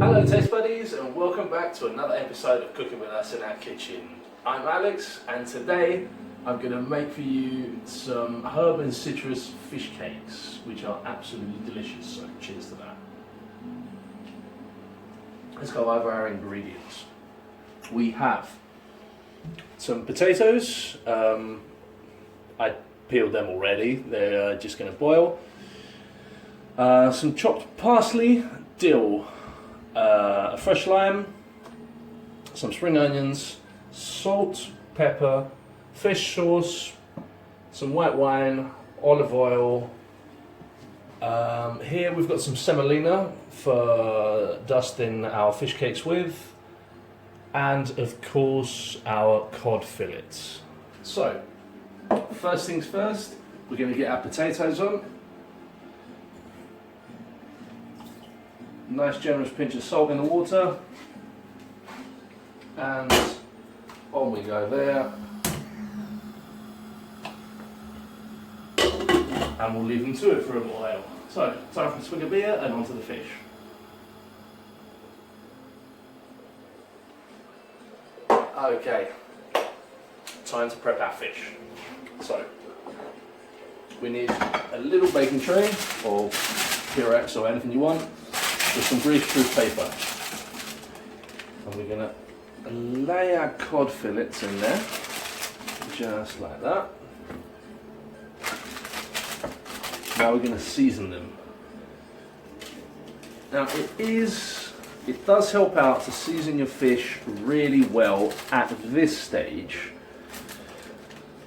Hello Taste Buddies, and welcome back to another episode of Cooking With Us in Our Kitchen. I'm Alex, and today I'm going to make for you some herb and citrus fish cakes, which are absolutely delicious, so cheers to that. Let's go over our ingredients. We have some potatoes. I peeled them already, they're just going to boil. Some chopped parsley, dill, a fresh lime, some spring onions, salt, pepper, fish sauce, some white wine, olive oil. Here we've got some semolina for dusting our fish cakes with, and of course our cod fillets. So, first things first, we're going to get our potatoes on. Nice generous pinch of salt in the water, and on we go there, and we'll leave them to it for a while. So, time for a swig of beer and onto the fish. Okay, time to prep our fish. So, we need a little baking tray or Pyrex or anything you want, with some grease-proof paper. And we're going to lay our cod fillets in there, just like that. Now we're going to season them. Now it does help out to season your fish really well at this stage,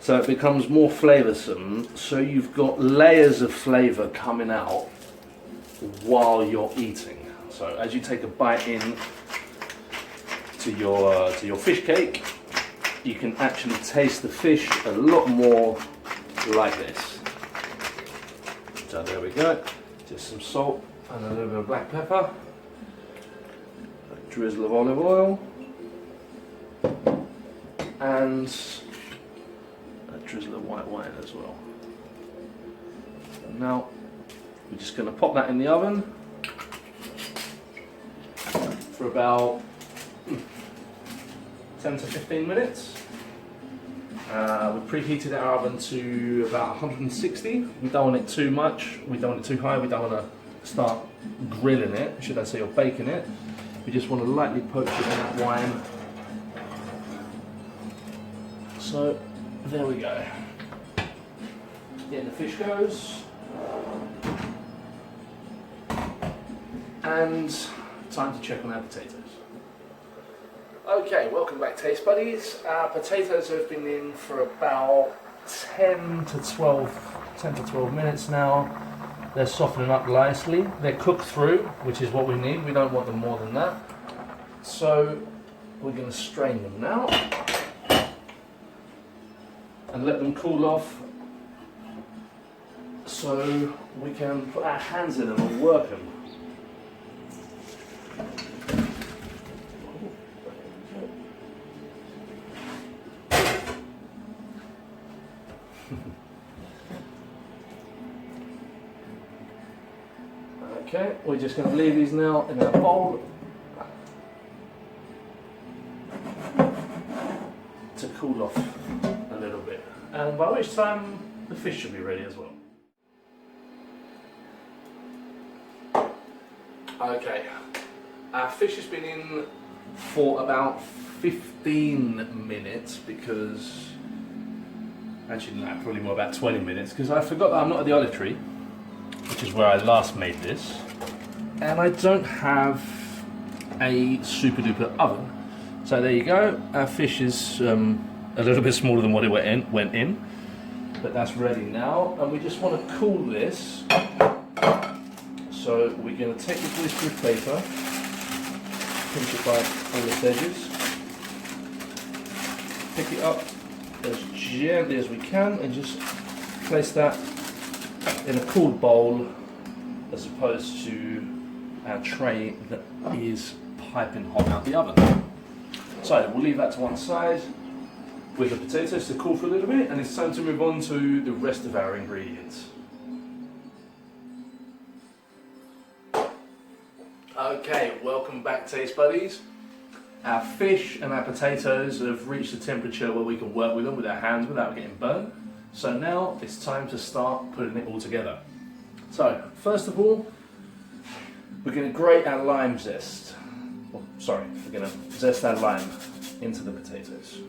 so it becomes more flavoursome, so you've got layers of flavour coming out while you're eating. So as you take a bite in to your fish cake, you can actually taste the fish a lot more like this. So there we go, just some salt and a little bit of black pepper, a drizzle of olive oil, and a drizzle of white wine as well. And now we're just going to pop that in the oven for about 10 to 15 minutes. We've preheated our oven to about 160. We don't want it too much, we don't want it too high, we don't want to start grilling it, should I say, or baking it. We just want to lightly poach it in that wine. So there we go. In the fish goes. And time to check on our potatoes. Okay, welcome back Taste Buddies. Our potatoes have been in for about 10 to 12 minutes now. They're softening up nicely. They're cooked through, which is what we need. We don't want them more than that. So we're going to strain them now and let them cool off, so we can put our hands in them and work them. Okay, we're just going to leave these now in our bowl to cool off a little bit, and by which time the fish should be ready as well. Okay, our fish has been in for about 15 minutes because, actually no, probably more, about 20 minutes, because I forgot that I'm not at the olive tree, which is where I last made this, and I don't have a super duper oven. So there you go, our fish is a little bit smaller than what it went in, but that's ready now, and we just want to cool this. So we're going to take the greaseproof paper, pinch it by all its edges, pick it up as gently as we can, and just place that in a cooled bowl as opposed to our tray that is piping hot out the oven. So we'll leave that to one side with the potatoes to cool for a little bit, and it's time to move on to the rest of our ingredients. Okay, welcome back, taste buddies. Our fish and our potatoes have reached a temperature where we can work with them with our hands without getting burnt. So now it's time to start putting it all together. So first of all, we're going to grate our lime zest. Oh, sorry, we're going to zest our lime into the potatoes.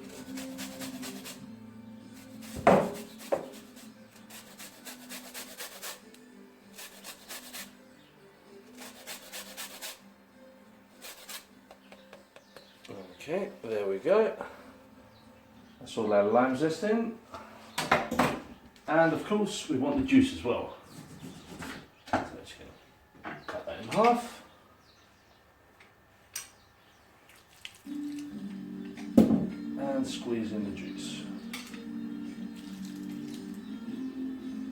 Okay, there we go. That's all our lime zest in. And of course, we want the juice as well. So just going to cut that in half. And squeeze in the juice.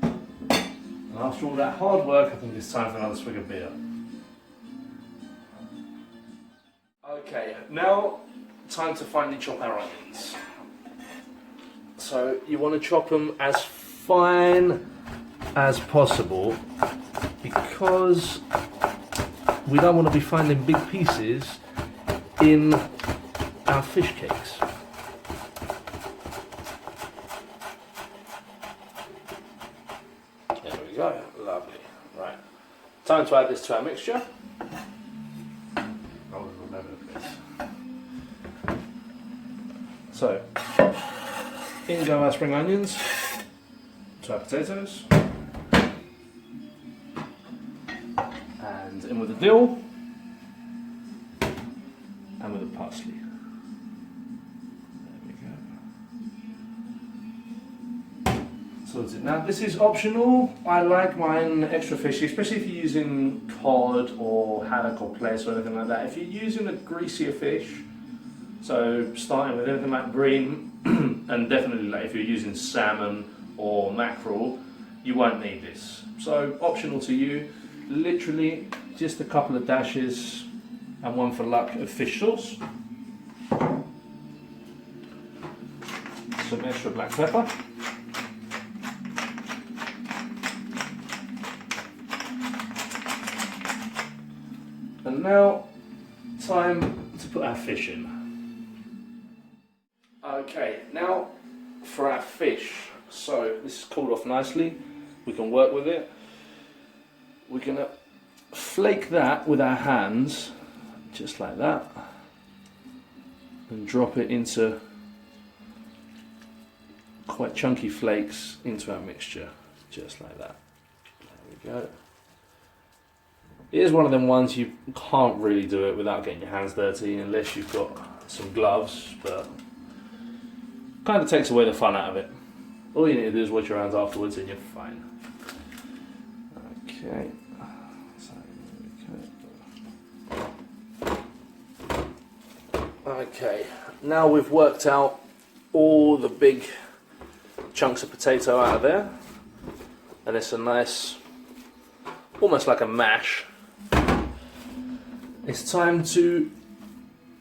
And after all that hard work, I think it's time for another swig of beer. Okay, now time to finally chop our onions. So you want to chop them as fine as possible because we don't want to be finding big pieces in our fish cakes. There we go, lovely. Right, time to add this to our mixture. So, in go our spring onions, to our potatoes, and in with the dill, and with the parsley. There we go. Sorted. Now this is optional. I like mine extra fishy, especially if you're using cod or haddock or plaice or anything like that. If you're using a greasier fish, so starting with anything like bream, and definitely like if you're using salmon or mackerel, you won't need this. So optional to you, literally just a couple of dashes and one for luck of fish sauce. Some extra black pepper. And now, time to put our fish in. Okay, now for our fish. So this is cooled off nicely. We can work with it. We're going to flake that with our hands, just like that, and drop it into quite chunky flakes into our mixture, just like that. There we go. It is one of them ones you can't really do it without getting your hands dirty unless you've got some gloves, but kind of takes away the fun out of it. All you need to do is wash your hands afterwards and you're fine. Okay. Okay, now we've worked out all the big chunks of potato out of there, and it's a nice, almost like a mash. It's time to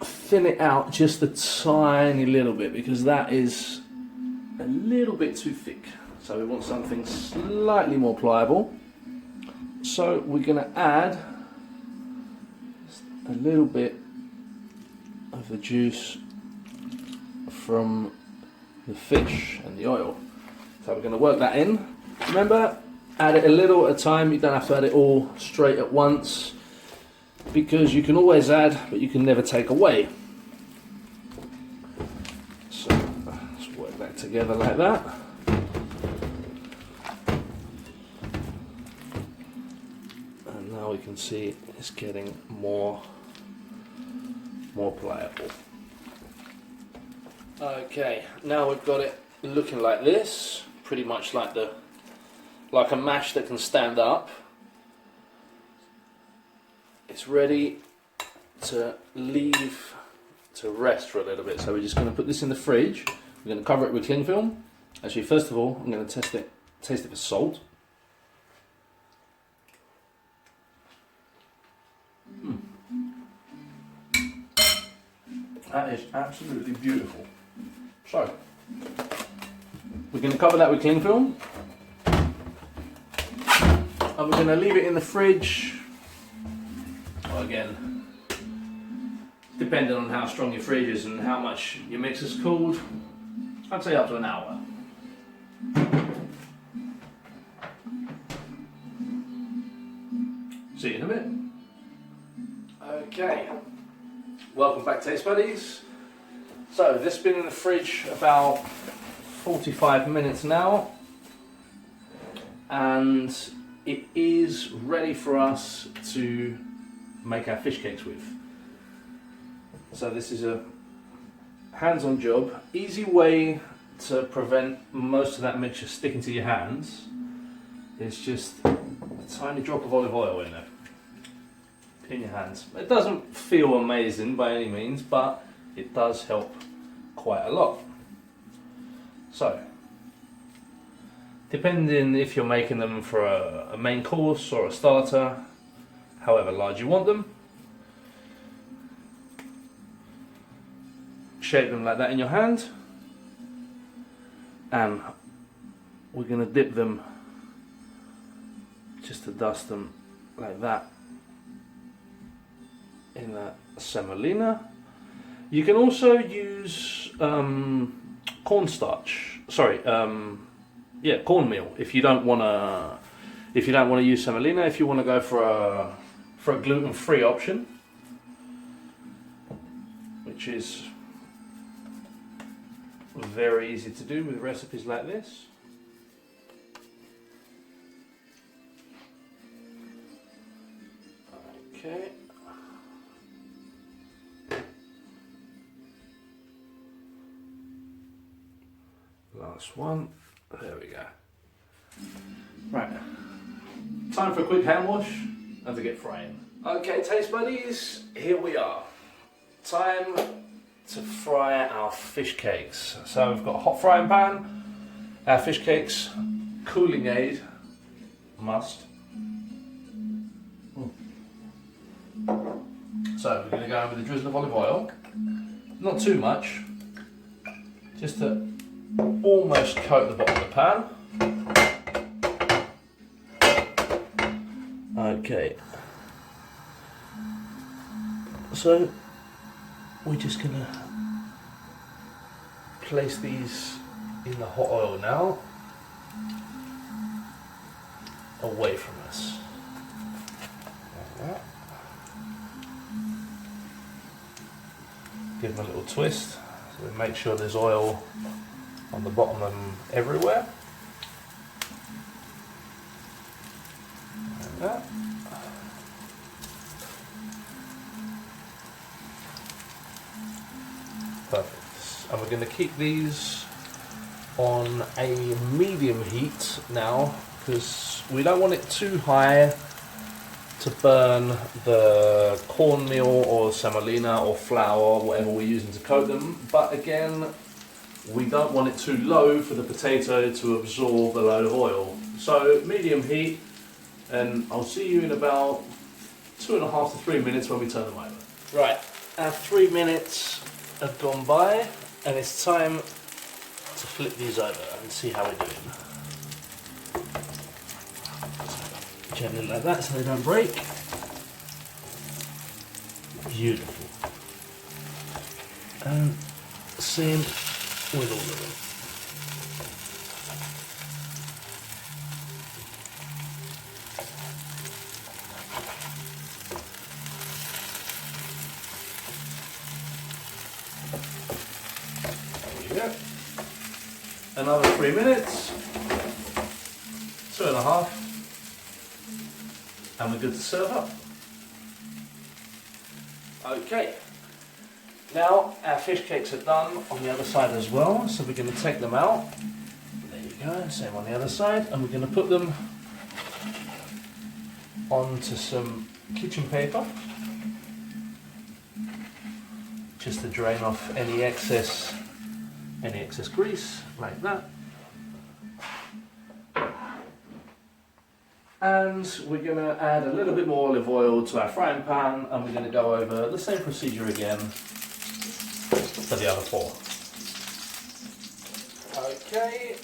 thin it out just a tiny little bit because that is a little bit too thick. So we want something slightly more pliable. So we're going to add a little bit of the juice from the fish and the oil. So we're going to work that in. Remember, add it a little at a time. You don't have to add it all straight at once because you can always add, but you can never take away. So let's work that together like that. And now we can see it's getting more pliable. Okay, now we've got it looking like this, pretty much like a mash that can stand up. It's ready to leave to rest for a little bit. So we're just going to put this in the fridge. We're going to cover it with cling film. Actually, first of all, I'm going to taste it for salt. That is absolutely beautiful. So, we're going to cover that with cling film. And we're going to leave it in the fridge Well, again, depending on how strong your fridge is and how much your mix is cooled, I'd say up to an hour. See you in a bit. Okay, welcome back, Taste Buddies. So this has been in the fridge about 45 minutes now, and it is ready for us to make our fish cakes with. So this is a hands-on job. Easy way to prevent most of that mixture sticking to your hands is just a tiny drop of olive oil in there, in your hands. It doesn't feel amazing by any means, but it does help quite a lot. So, depending if you're making them for a main course or a starter, however large you want them, shape them like that in your hand, and we're going to dip them just to dust them like that in the semolina. You can also use cornstarch. Sorry, cornmeal. If you don't want to use semolina, if you want to go for a gluten-free option, which is very easy to do with recipes like this. Okay. Last one. There we go. Right. Time for a quick hand wash and to get frying. Okay, Taste Buddies, here we are. Time to fry our fish cakes. So we've got a hot frying pan, our fish cakes, cooling aid, must. So we're going to go with a drizzle of olive oil, not too much, just to almost coat the bottom of the pan. Okay, so we're just going to place these in the hot oil now, away from us. Like that. Give them a little twist, so we make sure there's oil on the bottom and everywhere. Like that. Perfect. And we're going to keep these on a medium heat now, because we don't want it too high to burn the cornmeal or semolina or flour, whatever we're using to coat them. But again, we don't want it too low for the potato to absorb a load of oil. So medium heat, and I'll see you in about 2.5 to 3 minutes when we turn them over. Right, our 3 minutes have gone by, and it's time to flip these over and see how we're doing. Gently like that so they don't break. Beautiful. And same with all of them. There you go. Another 3 minutes. 2.5. And we're good to serve up. Okay, now our fish cakes are done on the other side as well, so we're going to take them out. There you go, same on the other side, and we're going to put them onto some kitchen paper, just to drain off any excess grease, like that. And we're going to add a little bit more olive oil to our frying pan, and we're going to go over the same procedure again for the other 4. Okay,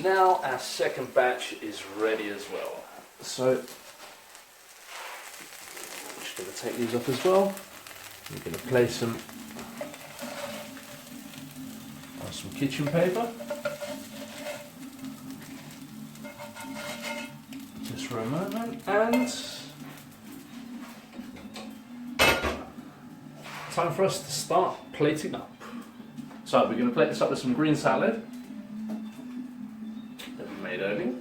now our second batch is ready as well. So, just going to take these off as well. We're going to place them on some kitchen paper. Just for a moment, and time for us to start plating up. So we're going to plate this up with some green salad that we made earlier.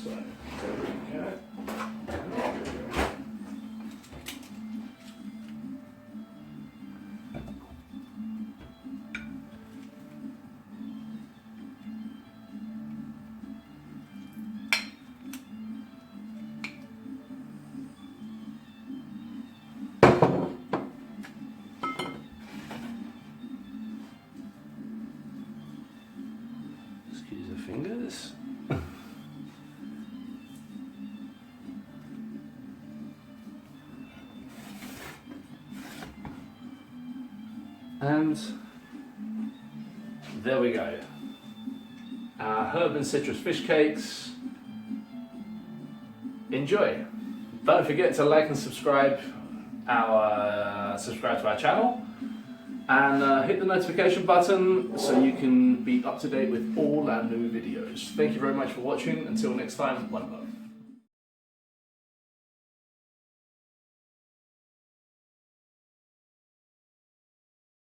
So there we go. Excuse the fingers. And there we go. Our herb and citrus fish cakes. Enjoy. Don't forget to like and subscribe to our channel. And hit the notification button so you can be up to date with all our new videos. Thank you very much for watching. Until next time, one love.